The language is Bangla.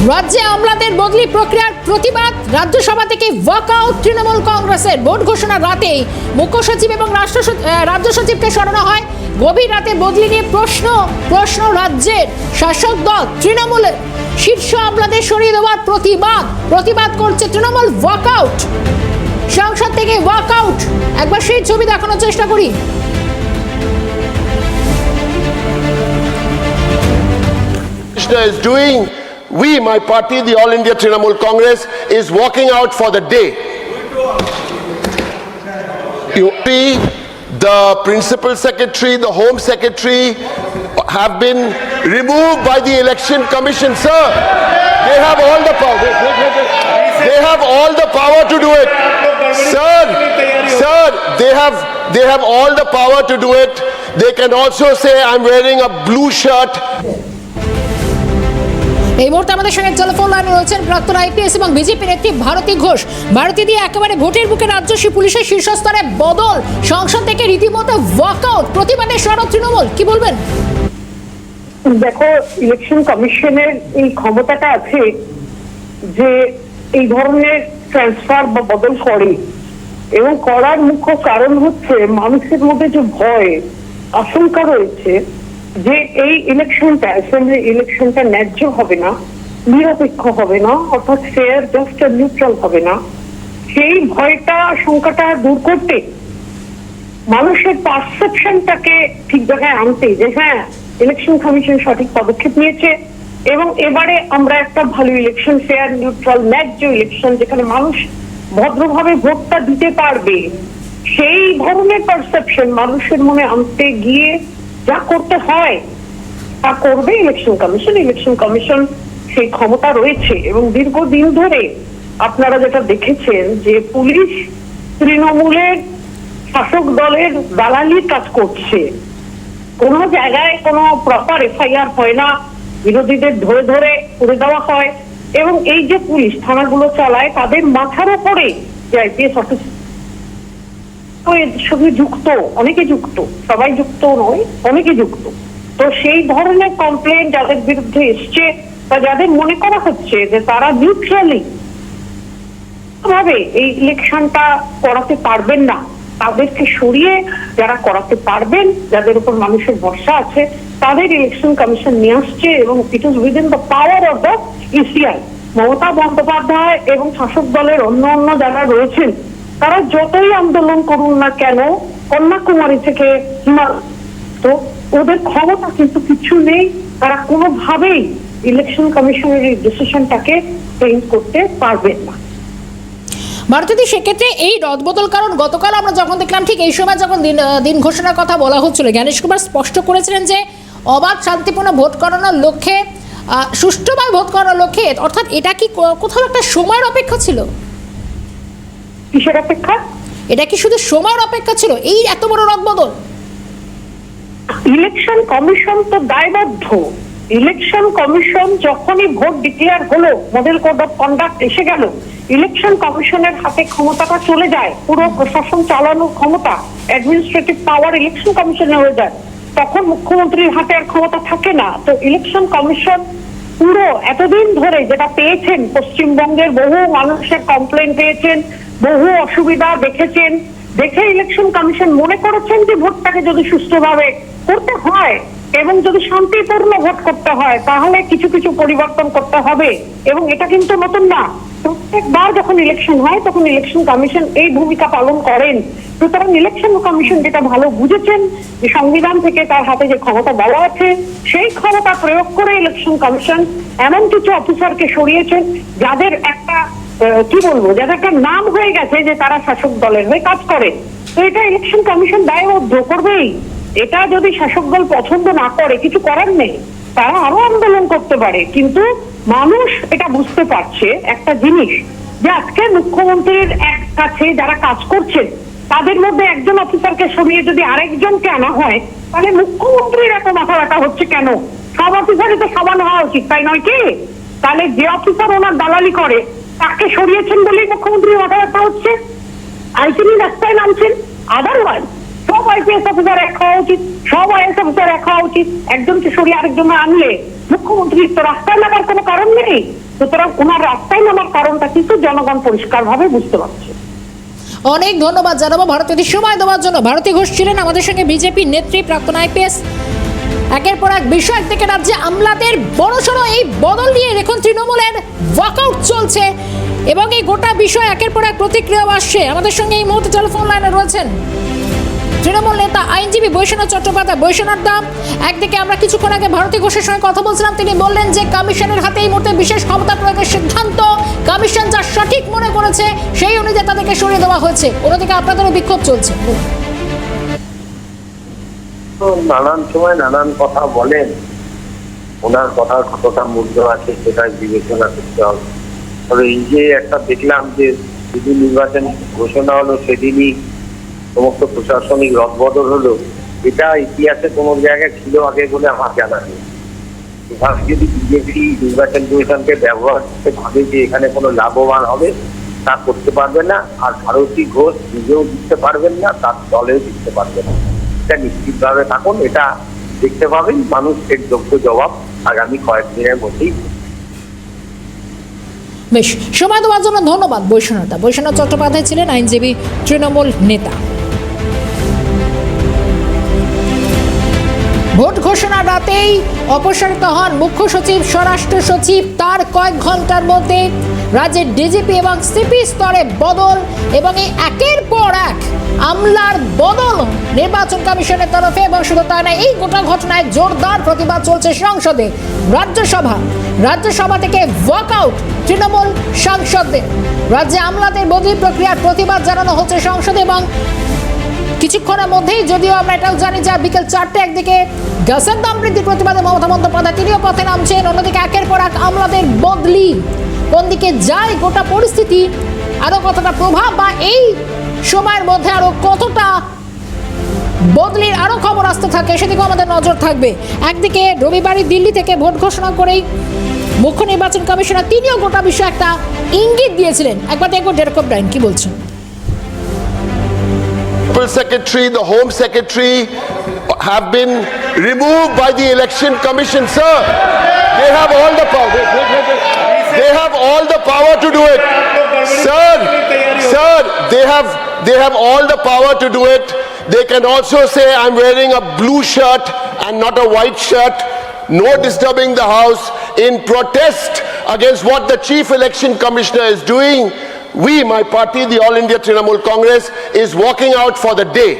রাজ্যে আমলাদের বদলি প্রক্রিয়ার প্রতিবাদ, রাজ্যসভা থেকে ওয়াকআউট তৃণমূল কংগ্রেসের। ভোট ঘোষণার রাতেই মুখ্য সচিব এবং রাজ্য সচিবকে সরানো হয়। গভীর রাতে বদলি নিয়ে প্রশ্ন রাজ্যের শাসক দল তৃণমূলের শীর্ষ আমলাদের সরিয়ে দেওয়ার প্রতিবাদ করছে তৃণমূল। ওয়াকআউট, সংসদ থেকে ওয়াকআউট। একবার সেই ছবি দেখানোর চেষ্টা করি। Is doing, we, my party, the All India Trinamool Congress, is walking out for the day. You see, the principal secretary, the home secretary have been removed by the election commission, sir. They have all the power. They have all the power to do it, sir. They have all the power to do it. They can also say, I'm wearing a blue shirt. এই মুহূর্তে আমাদের সঙ্গে টেলিফোন লাইনে রয়েছেন প্রাক্তন আইপিএস এবং বিজেপি নেত্রী ভারতী ঘোষ। ভারতী দিয়ে একেবারে ভোটের বুকে রাজ্য পুলিশের শীর্ষস্তরে বদল, সংসদ থেকে রীতিমতো ওয়াকআউট, প্রতিবাদে সরব তৃণমূল, কি বলবেন? দেখো, ইলেকশন কমিশনের এই ক্ষমতাটা আছে যে এই ধরনের ট্রান্সফার বা বদল করে, এবং করার মুখ্য কারণ হচ্ছে মানুষের মধ্যে যে ভয় আশঙ্কা রয়েছে যে এই ইলেকশনটা, অ্যাসেম্বলি ইলেকশনটা ন্যায্য হবে না, নিরপেক্ষ হবে না, অর্থাৎ ফেয়ার, জাস্ট আর নিউট্রাল হবে না। সেই ভয়টা, আশঙ্কাটা দূর করতে, মানুষের পারসেপশনটাকে ঠিক জায়গায় আনতে, যে হ্যাঁ, ইলেকশন কমিশন সঠিক পদক্ষেপ নিয়েছে এবং এবারে আমরা একটা ভালো ইলেকশন, ফেয়ার, নিউট্রাল, ন্যায্য ইলেকশন, যেখানে মানুষ ভদ্রভাবে ভোটটা দিতে পারবে, সেই ধরনের পারসেপশন মানুষের মনে আনতে গিয়ে যা করতে হয় তা করবে ইলেকশন কমিশন। ইলেকশন কমিশন সেই ক্ষমতা রয়েছে এবং দীর্ঘদিন ধরে আপনারা যেটা দেখেছেন যে পুলিশ তৃণমূলের শাসক দলের দালালির কাজ করছে। কোন জায়গায় কোনো প্রপার এফআইআর হয় না, বিরোধীদের ধরে ধরে করে দেওয়া হয়, এবং এই যে পুলিশ থানাগুলো চালায় তাদের মাথার উপরে যে আইপিএস অফিস এর সঙ্গে যুক্ত, অনেকে যুক্ত, সবাই যুক্ত নয়, অনেকে যুক্ত। তো সেই ধরনের কমপ্লেন যাদের বিরুদ্ধে এসছে বা যাদের মনে করা হচ্ছে যে তারা নিউট্রালি ভাবে এই ইলেকশনটা করাতে পারবেন না, তাদেরকে সরিয়ে যারা করাতে পারবেন, যাদের উপর মানুষের ভরসা আছে, তাদের ইলেকশন কমিশন নিয়ে আসছে। এবং it is within the power of the ECI. Mamata Bandyopadhyay এবং শাসক দলের অন্য যারা রয়েছেন, তারা যতই আন্দোলন করুন না কেন, কন্যাকুমারী থেকে তো ওদের ক্ষমতা কিন্তু কিছু নেই। তারা কোনোভাবেই ইলেকশন কমিশনের এই ডিসিশনটাকে চেঞ্জ করতে পারবেন না। ভারতীদি, সেক্ষেত্রে এই রদবদল, কারণ গতকাল আমরা যখন দেখলাম ঠিক এই সময় যখন দিন ঘোষণার কথা বলা হচ্ছিল, জ্ঞানেশ কুমার স্পষ্ট করেছিলেন যে অবাধ শান্তিপূর্ণ ভোট করানোর লক্ষ্যে, সুষ্ঠুভাবে ভোট করানোর লক্ষ্যে, অর্থাৎ এটা কি কোথাও একটা সময়ের অপেক্ষা ছিল? কিসের অপেক্ষা? এটা কি শুধু সময়ের অপেক্ষা ছিল এই এত বড় রদবদল? ইলেকশন কমিশন তো দায়বদ্ধ। ইলেকশন কমিশন যখনই ভোট ডিক্লেয়ার হলো, মডেল কোড অফ কন্ডাক্ট এসে গেল, ইলেকশন কমিশনের হাতে ক্ষমতাটা চলে যায়, পুরো প্রশাসন চালানোর ক্ষমতা, অ্যাডমিনিস্ট্রেটিভ পাওয়ার ইলেকশন কমিশনে হয়ে যায়। তখন মুখ্যমন্ত্রীর হাতে আর ক্ষমতা থাকে না। তো ইলেকশন কমিশন পুরো এতদিন ধরে যেটা পেয়েছেন, পশ্চিমবঙ্গের বহু মানুষের কমপ্লেন পেয়েছেন, বহু অসুবিধা দেখেছেন, দেখে ইলেকশন কমিশন মনে করেছেন যে ভোটটাকে যদি সুষ্ঠুভাবে করতে হয় এবং যদি শান্তিপূর্ণ ভোট করতে হয়, তাহলে কিছু পরিবর্তন করতে হবে। এবং এটা কিন্তু নতুন না, প্রত্যেকবার যখন ইলেকশন হয় তখন ইলেকশন কমিশন এই ভূমিকা পালন করেন। সুতরাং ইলেকশন কমিশন যেটা ভালো বুঝেছেন যে সংবিধান থেকে তার হাতে যে ক্ষমতা দেওয়া আছে, সেই ক্ষমতা প্রয়োগ করে ইলেকশন কমিশন এমন কিছু অফিসারকে সরিয়েছেন যাদের একটা যাদের একটা নাম হয়ে গেছে যে তারা শাসক দলের হয়ে কাজ করে। তো এটা ইলেকশন কমিশন দায়বদ্ধ করবেই। এটা যদি শাসক দল পছন্দ না করে, কিছু করার নেই, তারা আরো আন্দোলন করতে পারে। কিন্তু মানুষ এটা বুঝতে পারছে একটা জিনিস, যে আজকে মুখ্যমন্ত্রীর এক কাছে যারা কাজ করছেন তাদের মধ্যে একজন অফিসারকে সরিয়ে যদি আরেকজনকে আনা হয়, তাহলে মুখ্যমন্ত্রীর এত মাথা ব্যথা হচ্ছে কেন? সব অফিসারই তো সমান হওয়া উচিত, তাই নয় কি? তাহলে যে অফিসার ওনার দালালি করে তাকে সরিয়েছেন বলেই মুখ্যমন্ত্রীর মাথা ব্যথা হচ্ছে, আইসিনি রাস্তায় নামছেন। আদারওয়াইজ সব আইপিএস অফিসার এক হওয়া উচিত, সব আইএস অফিসার এক হওয়া উচিত। একজনকে সরিয়ে আরেকজন আনলে মুখ্যমন্ত্রীর তো রাস্তায় লাগার কোনো কারণ নেই। সুতরাং ওনার রাস্তায় নামার কারণটা কিন্তু জনগণ পরিষ্কারভাবে বুঝতে পারছে। অনেক ধন্যবাদ জানাবো ভারতীয়দের সময় দেওয়ার জন্য। ভারতী ঘোষ ছিলেন আমাদের সঙ্গে, বিজেপি নেত্রী, প্রাক্তন আইপিএস। একের পর এক বিষয়, একদিকে রাজ্যে আমলাদের বড়সড় এই বদল নিয়ে এখন তৃণমূলের ওয়াকআউট চলছে এবং এই গোটা বিষয় একের পর এক প্রতিক্রিয়া আসছে। আমাদের সঙ্গে এই মুহূর্তে টেলিফোন লাইনে রয়েছেন তৃণমূল নেতা আইনজীবী বৈশ্বনাথ চট্টোপাধ্যায়। বৈশ্বনাথ দা, একদিকে আমরা কিছুক্ষণ আগে ভারতী ঘোষের সঙ্গে কথা বলছিলাম, তিনি বললেন যে কমিশনের হাতে এই মুহূর্তে বিশেষ ক্ষমতা প্রয়োগের সিদ্ধান্ত, কমিশন যা সঠিক মনে করেছে সেই অনুযায়ী তাদেরকে সরিয়ে দেওয়া হয়েছে। অন্যদিকে আপনাদেরও বিক্ষোভ চলছে। নানান সময় নানান কথা বলেন, ওনার কথার কতটা মূল্য আছে সেটা বিবেচনা করতে হবে। তবে এই যে একটা দেখলাম যে যেদিন নির্বাচন ঘোষণা হলো সেদিনই সমস্ত প্রশাসনিক রদবদল হলো, এটা ইতিহাসে কোনো জায়গায় ছিল আগে বলে আমার জানা নেই। যদি বিজেপি নির্বাচন কমিশনকে ব্যবহার করতে ভাবে যে এখানে কোনো লাভবান হবে, তা করতে পারবে না। আর ভারতী ঘোষ নিজেও দিতে পারবেন না, তার দলেও দিতে পারবে না। এটা নিশ্চিতভাবে থাকুন, এটা দেখতে পাবেন মানুষ এর যোগ্য জবাব আগামী কয়েকদিনের মধ্যেই। বেশ, সময় দেওয়ার জন্য ধন্যবাদ বৈশ্বনাথ দা। বৈশ্বনাথ চট্টোপাধ্যায় ছিলেন আইনজীবী, তৃণমূল নেতা। ভোট ঘোষণার রাতেই অপসারিত হন মুখ্য সচিব, স্বরাষ্ট্র সচিব। তার কয়েক ঘন্টার মধ্যে রাজ্যের ডিজিপি এবং সিপি স্তরে বদল এবং এই একের পর এক আমলার বদল নির্বাচন কমিশনের তরফে। এবং শুধু তাই নয়, এই গোটা ঘটনায় জোরদার প্রতিবাদ চলছে সংসদে। রাজ্যসভা থেকে ওয়াকআউট তৃণমূল সাংসদদের। রাজ্যে আমলাদের বদলি প্রক্রিয়ার প্রতিবাদ জানানো হচ্ছে সংসদে। এবং কিছুক্ষণের মধ্যেই, যদিও আমরা এটাও জানি যে বিকেল 4টে একদিকে গ্যাসের দাম বৃদ্ধির প্রতিবাদে মমতা বন্দ্যোপাধ্যায় তিনিও পথে নামছেন, অন্যদিকে একের পর এক আমলাদের বদলি। কোন দিকে যায় গোটা পরিস্থিতি, আরো কতটা প্রভাব বা এই সময়ের মধ্যে আরো কতটা বদলির আরো খবর আসতে থাকে সেদিকেও আমাদের নজর থাকবে। একদিকে রবিবারই দিল্লি থেকে ভোট ঘোষণা করেই মুখ্য নির্বাচন কমিশনার তিনিও গোটা বিষয়ে একটা ইঙ্গিত দিয়েছিলেন। একবার দেখবো ডেরেক ওব্রায়েন কি বলছেন। Secretary, the Home Secretary have been removed by the Election Commission, sir. They have all the power. They have all the power to do it. Sir, they have all the power to do it. They can also say, I'm wearing a blue shirt and not a white shirt. No disturbing the house in protest against what the Chief Election Commissioner is doing. We, my party, the All India Trinamool Congress, is walking out for the day.